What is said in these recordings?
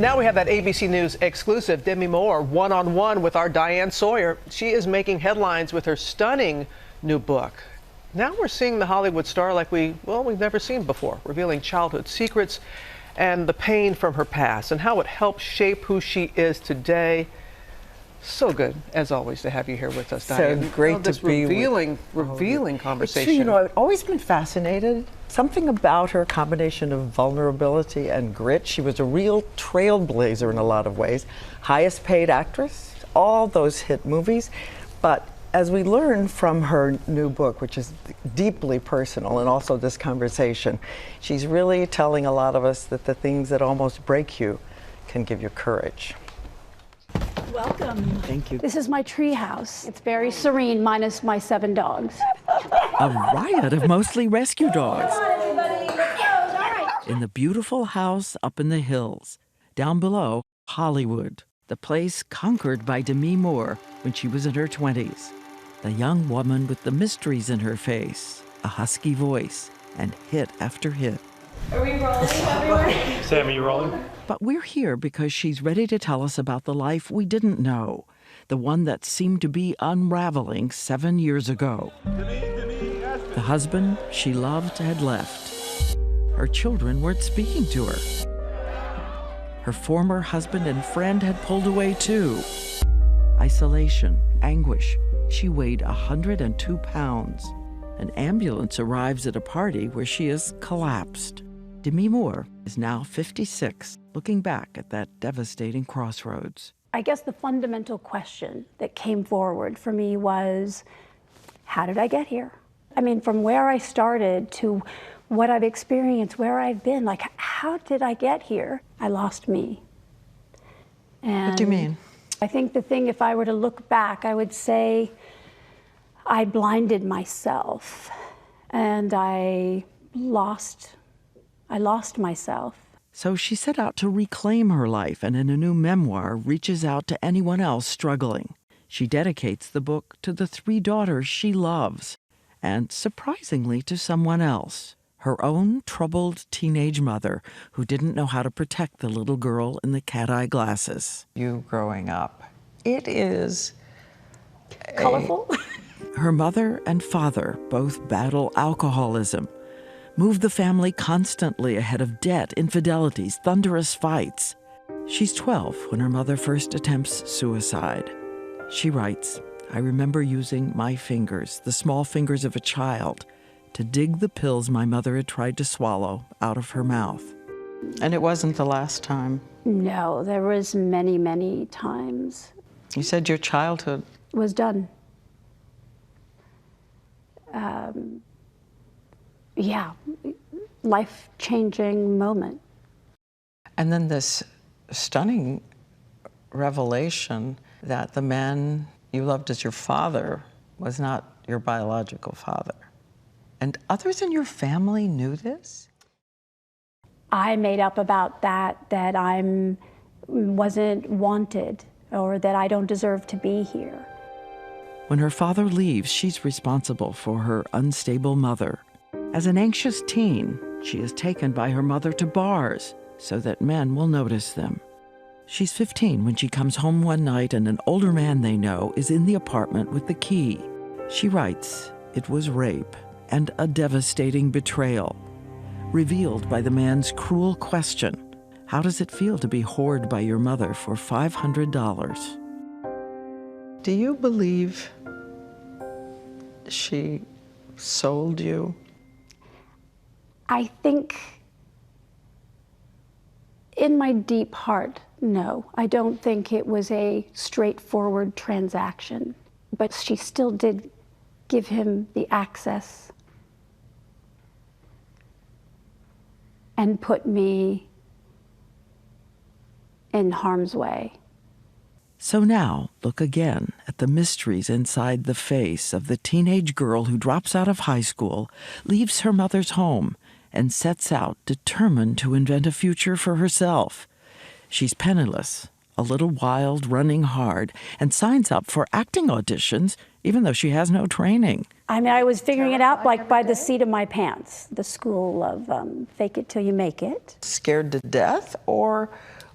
Now we have that ABC News exclusive, Demi Moore, one-on-one with our Diane Sawyer. She is making headlines with her stunning new book. Now we're seeing the Hollywood star like we've never seen before, revealing childhood secrets and the pain from her past and how it helped shape who she is today. So good, as always, to have you here with us, Diane. So great to be revealing conversation. It's true, you know, I've always been fascinated. Something about her combination of vulnerability and grit. She was a real trailblazer in a lot of ways. Highest paid actress, all those hit movies. But as we learn from her new book, which is deeply personal, and also this conversation, she's really telling a lot of us that the things that almost break you can give you courage. Welcome. Thank you. This is my tree house. It's very serene, minus my 7 dogs. A riot of mostly rescue dogs. Come on, everybody. Let's go. All right. In the beautiful house up in the hills. Down below, Hollywood, the place conquered by Demi Moore when she was in her 20s. The young woman with the mysteries in her face, a husky voice, and hit after hit. Are we rolling everywhere? Sam, are you rolling? But we're here because she's ready to tell us about the life we didn't know, the one that seemed to be unraveling 7 years ago. The husband she loved had left. Her children weren't speaking to her. Her former husband and friend had pulled away too. Isolation, anguish. She weighed 102 pounds. An ambulance arrives at a party where she is collapsed. Demi Moore is now 56, looking back at that devastating crossroads. I guess the fundamental question that came forward for me was, how did I get here? I mean, from where I started to what I've experienced, where I've been, like, how did I get here? I lost me. And What do you mean? I think the thing, if I were to look back, I would say I blinded myself and I lost myself. So she set out to reclaim her life and in a new memoir reaches out to anyone else struggling. She dedicates the book to the 3 daughters she loves and, surprisingly, to someone else, her own troubled teenage mother who didn't know how to protect the little girl in the cat-eye glasses. You growing up, it is Colorful? Her mother and father both battle alcoholism, move the family constantly ahead of debt, infidelities, thunderous fights. She's 12 when her mother first attempts suicide. She writes, "I remember using my fingers, the small fingers of a child, to dig the pills my mother had tried to swallow out of her mouth." And it wasn't the last time. No, there was many, many times. You said your childhood. Was done. Yeah, life-changing moment. And then this stunning revelation that the man you loved as your father was not your biological father. And others in your family knew this? I made up about that I wasn't wanted or that I don't deserve to be here. When her father leaves, she's responsible for her unstable mother. As an anxious teen, she is taken by her mother to bars so that men will notice them. She's 15 when she comes home one night and an older man they know is in the apartment with the key. She writes, it was rape and a devastating betrayal, revealed by the man's cruel question, how does it feel to be whored by your mother for $500? Do you believe she sold you? I think in my deep heart, no. I don't think it was a straightforward transaction, but she still did give him the access and put me in harm's way. So now, look again at the mysteries inside the face of the teenage girl who drops out of high school, leaves her mother's home, and sets out determined to invent a future for herself. She's penniless, a little wild, running hard, and signs up for acting auditions even though she has no training. I mean, I was figuring it out like by the seat of my pants, the school of fake it till you make it. Scared to death, or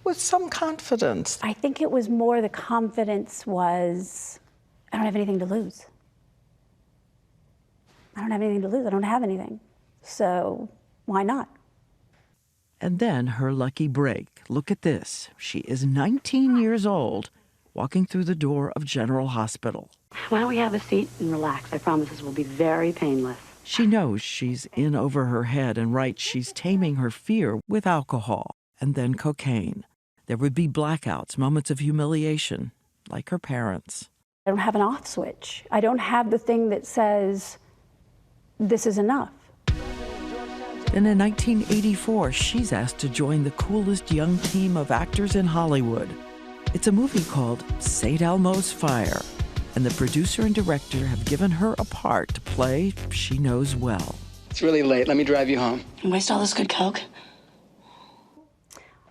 with some confidence. I think it was more the confidence was, I don't have anything to lose. I don't have anything to lose. I don't have anything. So why not? And then her lucky break. Look at this. She is 19 years old, walking through the door of General Hospital. Why don't we have a seat and relax? I promise this will be very painless. She knows she's in over her head and writes she's taming her fear with alcohol and then cocaine. There would be blackouts, moments of humiliation, like her parents. I don't have an off switch. I don't have the thing that says, this is enough. Then in 1984, she's asked to join the coolest young team of actors in Hollywood. It's a movie called St. Elmo's Fire, and the producer and director have given her a part to play she knows well. It's really late. Let me drive you home. Waste all this good coke?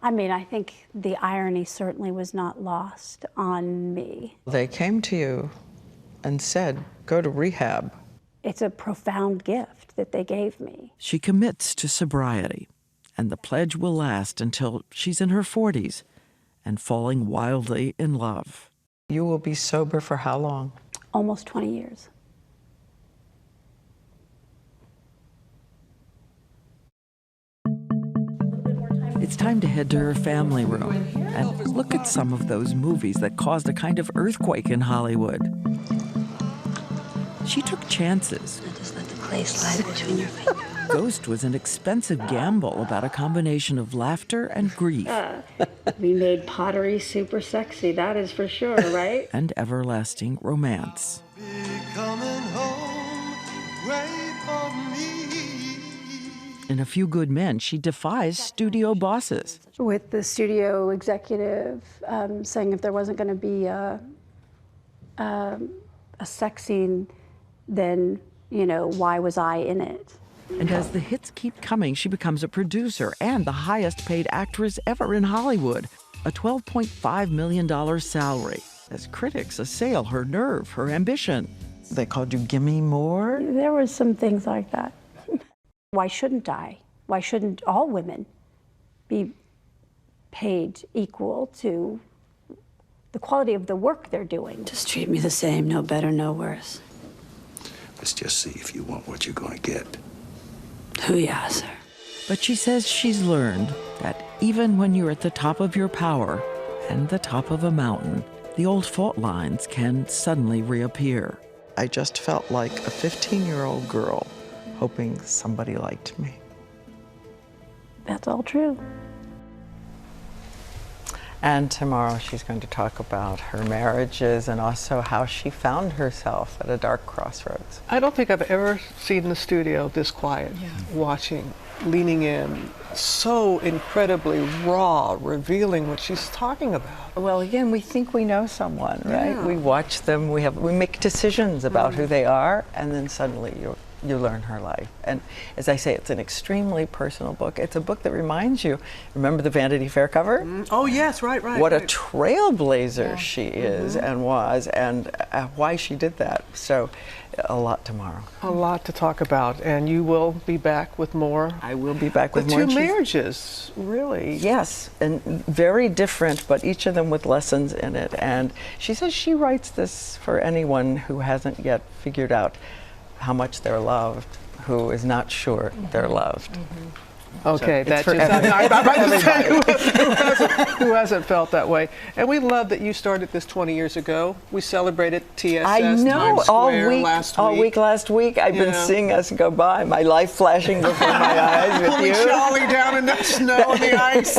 I mean, I think the irony certainly was not lost on me. They came to you and said, go to rehab. It's a profound gift that they gave me. She commits to sobriety, and the pledge will last until she's in her 40s and falling wildly in love. You will be sober for how long? Almost 20 years. It's time to head to her family room and look at some of those movies that caused a kind of earthquake in Hollywood. She took chances. Just let the clay slide between your fingers. Ghost was an expensive gamble about a combination of laughter and grief. We made pottery super sexy, that is for sure, right? And everlasting romance. In A Few Good Men, she defies studio bosses. With the studio executive saying if there wasn't going to be a sex scene, then, you know, why was I in it? And as the hits keep coming, she becomes a producer and the highest paid actress ever in Hollywood, a $12.5 million salary. As critics assail her nerve, her ambition. They called you Demi Moore? There was some things like that. Why shouldn't I? Why shouldn't all women be paid equal to the quality of the work they're doing? Just treat me the same, no better, no worse. Let's just see if you want what you're going to get. Hoo-yah, sir. But she says she's learned that even when you're at the top of your power and the top of a mountain, the old fault lines can suddenly reappear. I just felt like a 15-year-old girl hoping somebody liked me. That's all true. And tomorrow she's going to talk about her marriages and also how she found herself at a dark crossroads. I don't think I've ever seen the studio this quiet, watching, leaning in, so incredibly raw, revealing what she's talking about. Well, again, we think we know someone, right? Yeah. We watch them, we make decisions about who they are, and then suddenly you learn her life. And as I say, it's an extremely personal book. It's a book that reminds you, remember the Vanity Fair cover? Oh, yes, right. What a trailblazer she is and was, and why she did that. So, a lot tomorrow. A lot to talk about, and you will be back with more. I will be back with The more. two marriages, really. Yes, and very different, but each of them with lessons in it. And she says she writes this for anyone who hasn't yet figured out how much they're loved, who is not sure they're loved. Okay, So that's it's for who hasn't felt that way. And we love that you started this 20 years ago. We celebrated TSS I know, Times all Square week last week, I've been seeing us go by, my life flashing before my eyes with Pulling you. Charlie down in the snow and the ice.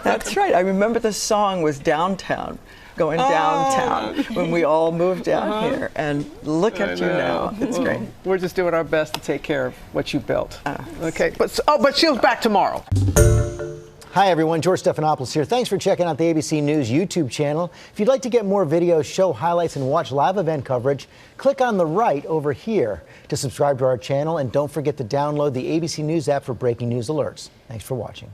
That's right. I remember the song was Downtown, going downtown when we all moved down here. And look at you now. It's great. We're just doing our best to take care of what you built. Okay, but she'll back tomorrow. Hi, everyone. George Stephanopoulos here. Thanks for checking out the ABC News YouTube channel. If you'd like to get more videos, show highlights, and watch live event coverage, click on the right over here to subscribe to our channel. And don't forget to download the ABC News app for breaking news alerts. Thanks for watching.